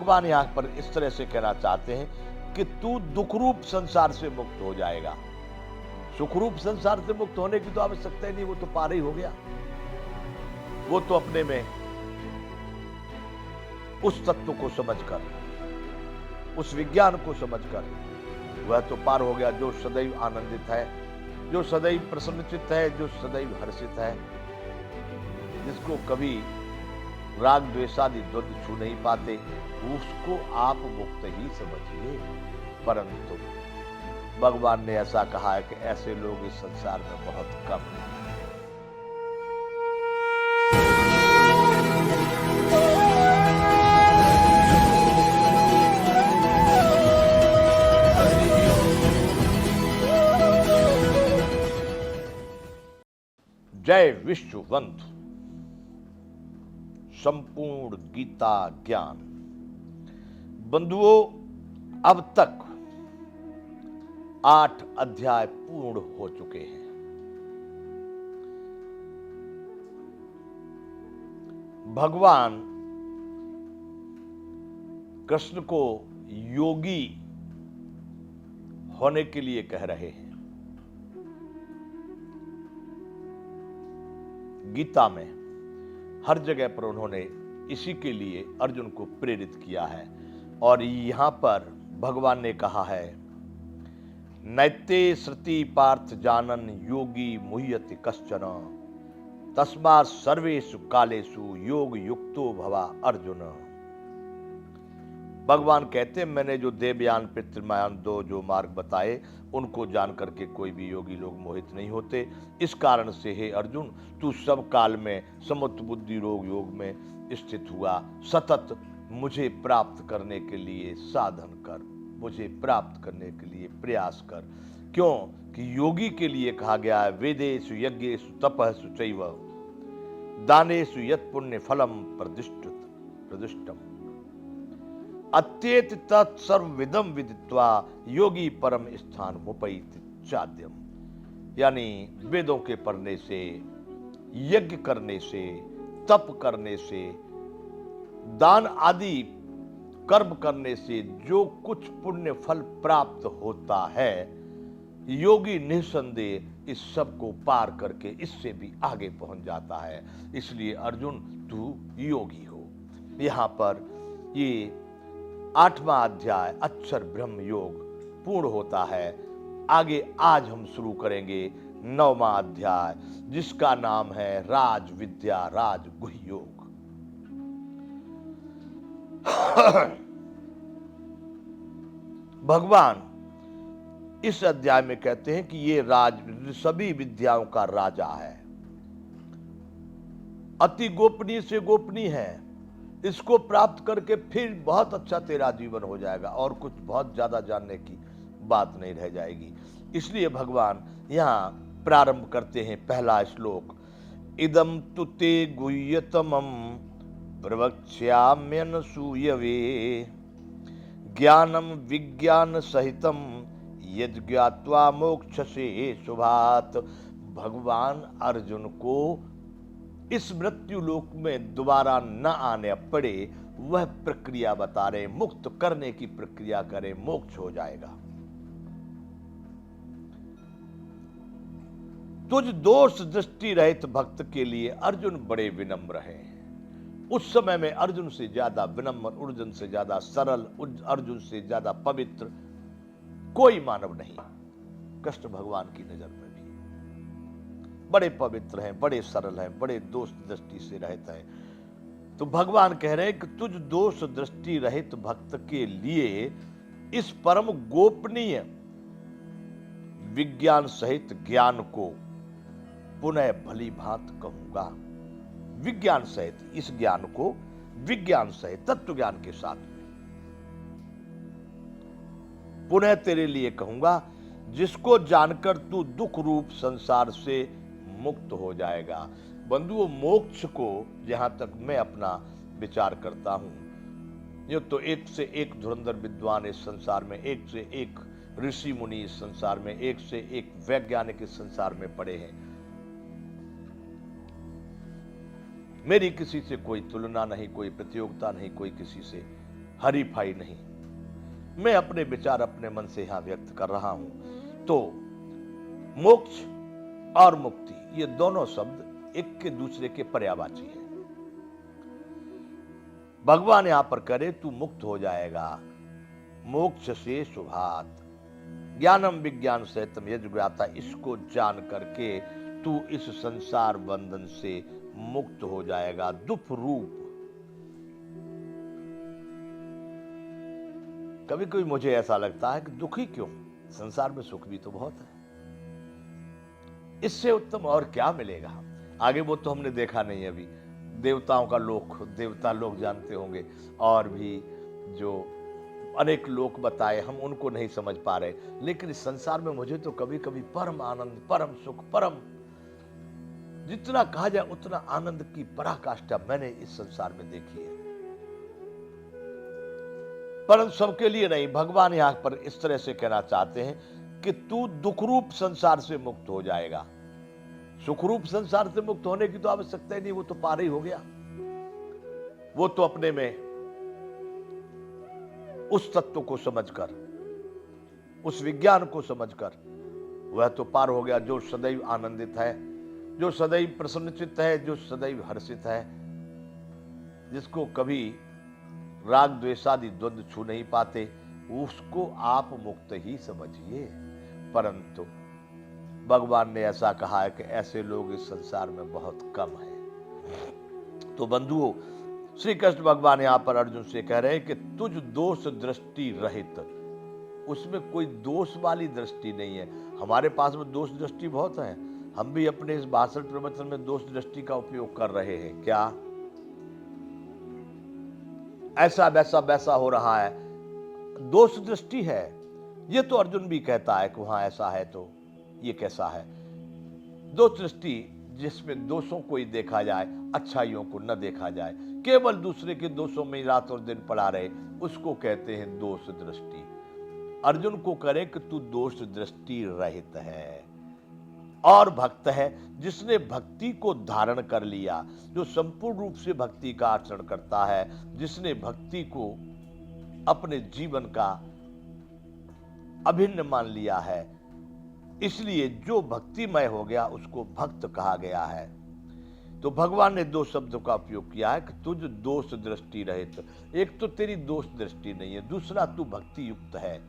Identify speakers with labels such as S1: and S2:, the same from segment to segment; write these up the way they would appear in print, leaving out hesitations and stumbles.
S1: भगवान यहां पर इस तरह से कहना चाहते हैं कि तू दुखरूप संसार से मुक्त हो जाएगा। सुखरूप संसार से मुक्त होने की तो आवश्यकता ही नहीं, वो तो पार ही हो गया। वो तो अपने में उस तत्व को समझकर, उस विज्ञान को समझकर वह तो पार हो गया, जो सदैव आनंदित है, जो सदैव प्रसन्नचित्त है, जो सदैव हर्षित है, जिसको कभी राग द्वेषादि द्वंद्व छू नहीं पाते, उसको आप मुक्त ही समझिए। परंतु भगवान ने ऐसा कहा है कि ऐसे लोग इस संसार में बहुत कम हैं। जय विश्ववंधु संपूर्ण गीता ज्ञान। बंधुओं, अब तक 8 अध्याय पूर्ण हो चुके हैं। भगवान कृष्ण को योगी होने के लिए कह रहे हैं। गीता में हर जगह पर उन्होंने इसी के लिए अर्जुन को प्रेरित किया है। और यहां पर भगवान ने कहा है, नैते श्रुति पार्थ जानन योगी मुह्यति कश्चन तस्मात् सर्वेषु कालेषु योग युक्तो भवा अर्जुन। भगवान कहते हैं, मैंने जो देवयान पितृयान 2 जो मार्ग बताए, उनको जान करके कोई भी योगी लोग मोहित नहीं होते। इस कारण से हे अर्जुन, तू सब काल में समुद्र बुद्धि रोग योग में स्थित हुआ, सतत मुझे प्राप्त करने के लिए साधन कर, मुझे प्राप्त करने के लिए प्रयास कर। क्यों कि योगी के लिए कहा गया है, वेदेषु यज्ञेषु तपस्सु चैव दानेषु यत् पुण्य फलम प्रदिष्टम अत्येत तत्सर्वविदम विदित्वा योगी परम स्थान मुपैति चाद्यम। यानी वेदों के पढ़ने से, यज्ञ करने से, तप करने से, दान आदि कर्म करने से जो कुछ पुण्य फल प्राप्त होता है, योगी निसंदेह इस सब को पार करके इससे भी आगे पहुंच जाता है। इसलिए अर्जुन, तू योगी हो। यहां पर ये 8वां अध्याय अक्षर ब्रह्म योग पूर्ण होता है। आगे आज हम शुरू करेंगे 9वां अध्याय, जिसका नाम है राज विद्या राज गुह्य योग। भगवान इस अध्याय में कहते हैं कि ये राज सभी विद्याओं का राजा है, अति गोपनीय से गोपनीय है। इसको प्राप्त करके फिर बहुत अच्छा तेरा जीवन हो जाएगा और कुछ बहुत ज्यादा जानने की बात नहीं रह जाएगी। इसलिए भगवान यहां प्रारंभ करते हैं पहला श्लोक, इदम तु ते गुह्यतमं प्रवक्ष्याम्यनसूयवे ज्ञानम विज्ञान सहितम यद् ज्ञात्वा मोक्षसे शुभात्। भगवान अर्जुन को इस मृत्यु लोक में दोबारा न आने पड़े वह प्रक्रिया बता रहे, मुक्त करने की प्रक्रिया करें, मोक्ष हो जाएगा। तुझ दोष दृष्टि रहित भक्त के लिए अर्जुन बड़े विनम्र हैं। उस समय में अर्जुन से ज्यादा विनम्र, अर्जुन से ज्यादा सरल, अर्जुन से ज्यादा पवित्र कोई मानव नहीं। कृष्ण भगवान की नजर में भी बड़े पवित्र हैं, बड़े सरल हैं, बड़े दोष दृष्टि से रहते हैं। तो भगवान कह रहे हैं कि तुझ दोष दृष्टि रहित भक्त के लिए इस परम गोपनीय विज्ञान सहित ज्ञान को पुनः भली भांत कहूंगा। विज्ञान सहित इस ज्ञान को, विज्ञान सहित तत्व ज्ञान के साथ पुनः तेरे लिए कहूंगा, जिसको जानकर तू दुख रूप संसार से मुक्त हो जाएगा। बंधुओं, मोक्ष को जहां तक मैं अपना विचार करता हूं, ये तो एक से एक धुरंधर विद्वान इस संसार में, एक से एक ऋषि मुनि इस संसार में, एक से एक वैज्ञानिक इस संसार में पड़े हैं। मेरी किसी से कोई तुलना नहीं, कोई प्रतियोगिता नहीं, कोई किसी से हरीफाई नहीं। मैं अपने विचार अपने मन से यहां व्यक्त कर रहा हूं। तो मोक्ष और मुक्ति ये दोनों शब्द एक के दूसरे के पर्यायवाची हैं। भगवान यहां पर करे तू मुक्त हो जाएगा, मोक्ष से शुभात ज्ञानम विज्ञान सहितम यज्ञाता, इसको जान करके तू इस संसार बंधन से मुक्त हो जाएगा। दुख रूप कभी कभी मुझे ऐसा लगता है कि दुखी क्यों, संसार में सुख भी तो बहुत है, इससे उत्तम और क्या मिलेगा। आगे वो तो हमने देखा नहीं अभी, देवताओं का लोक, देवता लोग जानते होंगे, और भी जो अनेक लोक बताए हम उनको नहीं समझ पा रहे, लेकिन इस संसार में मुझे तो कभी कभी परम आनंद, परम सुख, परम जितना कहा जाए उतना आनंद की पराकाष्ठा मैंने इस संसार में देखी है। परंतु सबके लिए नहीं, भगवान यहां पर इस तरह से कहना चाहते हैं कि तू दुखरूप संसार से मुक्त हो जाएगा। सुखरूप संसार से मुक्त होने की तो आवश्यकता ही नहीं, वो तो पार ही हो गया। वो तो अपने में उस तत्व को समझकर, उस विज्ञान को समझकर वह तो पार हो गया, जो सदैव आनंदित है, जो सदैव प्रसन्नचित्त है, जो सदैव हर्षित है, जिसको कभी राग द्वेषादि द्वंद्व छू नहीं पाते, उसको आप मुक्त ही समझिए। परंतु भगवान ने ऐसा कहा है कि ऐसे लोग इस संसार में बहुत कम हैं। तो बंधुओं, श्री कृष्ण भगवान यहां पर अर्जुन से कह रहे हैं कि तुझ दोष दृष्टि रहित, उसमें कोई दोष वाली दृष्टि नहीं है। हमारे पास में दोष दृष्टि बहुत है, हम भी अपने इस भाषण प्रवचन में दोष दृष्टि का उपयोग कर रहे हैं। क्या ऐसा वैसा वैसा हो रहा है, दोष दृष्टि है। ये तो अर्जुन भी कहता है कि वहां ऐसा है तो ये कैसा है। दोष दृष्टि जिसमें दोषों को ही देखा जाए, अच्छाइयों को न देखा जाए, केवल दूसरे के दोषों में रात और दिन पड़ा रहे, उसको कहते हैं दोष दृष्टि। अर्जुन को करे कि तू दोष दृष्टि रहित है और भक्त है, जिसने भक्ति को धारण कर लिया, जो संपूर्ण रूप से भक्ति का आचरण करता है, जिसने भक्ति को अपने जीवन का अभिन्न मान लिया है, इसलिए जो भक्तिमय हो गया उसको भक्त कहा गया है। तो भगवान ने दो शब्दों का उपयोग किया है कि तुझ दोष दृष्टि रहित। एक तो तेरी दोष दृष्टि नहीं है, दूसरा तू भक्ति युक्त है,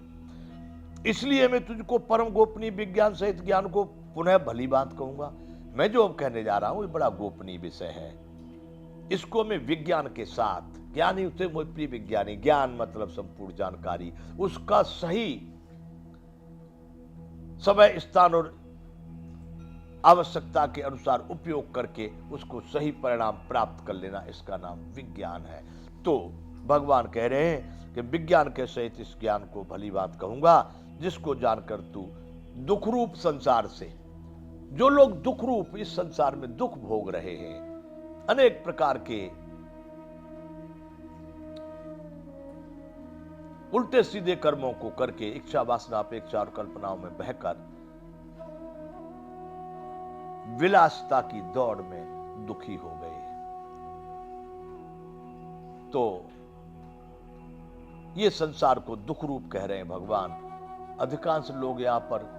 S1: इसलिए मैं तुझको परम गोपनीय विज्ञान सहित ज्ञान को पुनः भली बात कहूंगा। मैं जो अब कहने जा रहा हूं ये बड़ा गोपनीय विषय है, इसको मैं विज्ञान के साथ, ज्ञानी उसे प्रिय विज्ञानी, ज्ञान मतलब संपूर्ण जानकारी, उसका सही समय स्थान और आवश्यकता के अनुसार उपयोग करके उसको सही परिणाम प्राप्त कर लेना, इसका नाम विज्ञान है। तो भगवान कह रहे हैं कि विज्ञान के सहित इस ज्ञान को भली बात कहूंगा, जिसको जानकर तू दुखरूप संसार से, जो लोग दुखरूप इस संसार में दुख भोग रहे हैं, अनेक प्रकार के उल्टे सीधे कर्मों को करके, इच्छा वासना अपेक्षा और कल्पनाओं में बहकर विलासिता की दौड़ में दुखी हो गए, तो ये संसार को दुख रूप कह रहे हैं भगवान। अधिकांश लोग यहां पर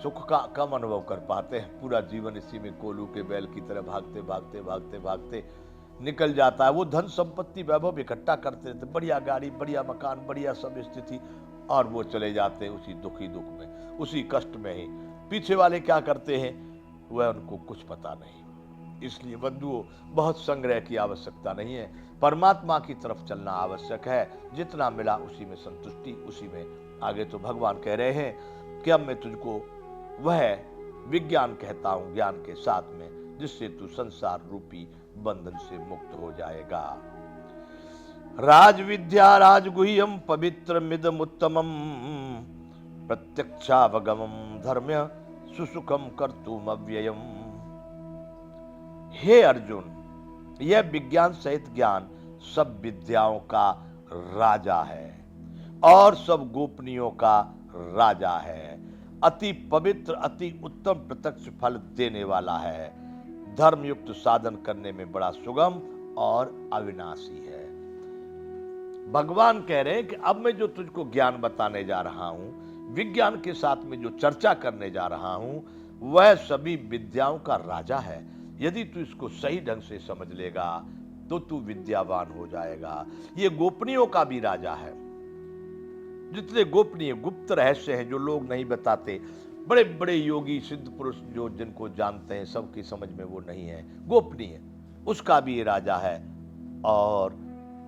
S1: सुख का कम अनुभव कर पाते हैं, पूरा जीवन इसी में कोलू के बैल की तरह भागते भागते भागते भागते निकल जाता है। वो धन संपत्ति वैभव इकट्ठा करते थे, बढ़िया गाड़ी, बढ़िया मकान, बढ़िया सब स्थिति, और वो चले जाते हैं उसी दुखी दुख में, उसी कष्ट में ही। पीछे वाले क्या करते हैं वह उनको कुछ पता नहीं। इसलिए बंधुओं, बहुत संग्रह की आवश्यकता नहीं है, परमात्मा की तरफ चलना आवश्यक है। जितना मिला उसी में संतुष्टि, उसी में आगे। तो भगवान कह रहे हैं कि अब मैं तुझको वह विज्ञान कहता हूं, ज्ञान के साथ में, जिससे तू संसार रूपी बंधन से मुक्त हो जाएगा। राज विद्या राजगुह्यम पवित्र मिदम उत्तमम प्रत्यक्षावगमम धर्म्य सुसुखम कर्तुम अव्ययम। हे अर्जुन, यह विज्ञान सहित ज्ञान सब विद्याओं का राजा है और सब गोपनीयों का राजा है। अति पवित्र, अति उत्तम प्रत्यक्ष फल देने वाला है, धर्मयुक्त साधन करने में बड़ा सुगम और अविनाशी है। भगवान कह रहे हैं कि अब मैं जो तुझको ज्ञान बताने जा रहा हूं, विज्ञान के साथ में जो चर्चा करने जा रहा हूं, वह सभी विद्याओं का राजा है। यदि तू इसको सही ढंग से समझ लेगा तो तू विद्यावान हो जाएगा। ये गोपनीयों का भी राजा है। जितने गोपनीय गुप्त रहस्य हैं जो लोग नहीं बताते, बड़े बड़े योगी सिद्ध पुरुष जो जिनको जानते हैं सबकी समझ में वो नहीं है, गोपनीय, उसका भी ये राजा है और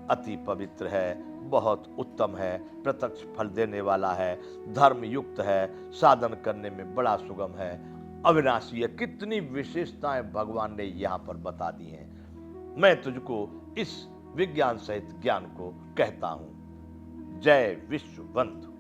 S1: अति पवित्र है, बहुत उत्तम है, प्रत्यक्ष फल देने वाला है, धर्म युक्त है, साधन करने में बड़ा सुगम है, अविनाशी है। कितनी विशेषताएं भगवान ने यहां पर बता दी हैं। मैं तुझको इस विज्ञान सहित ज्ञान को कहता हूं। जय विश्व बंधु।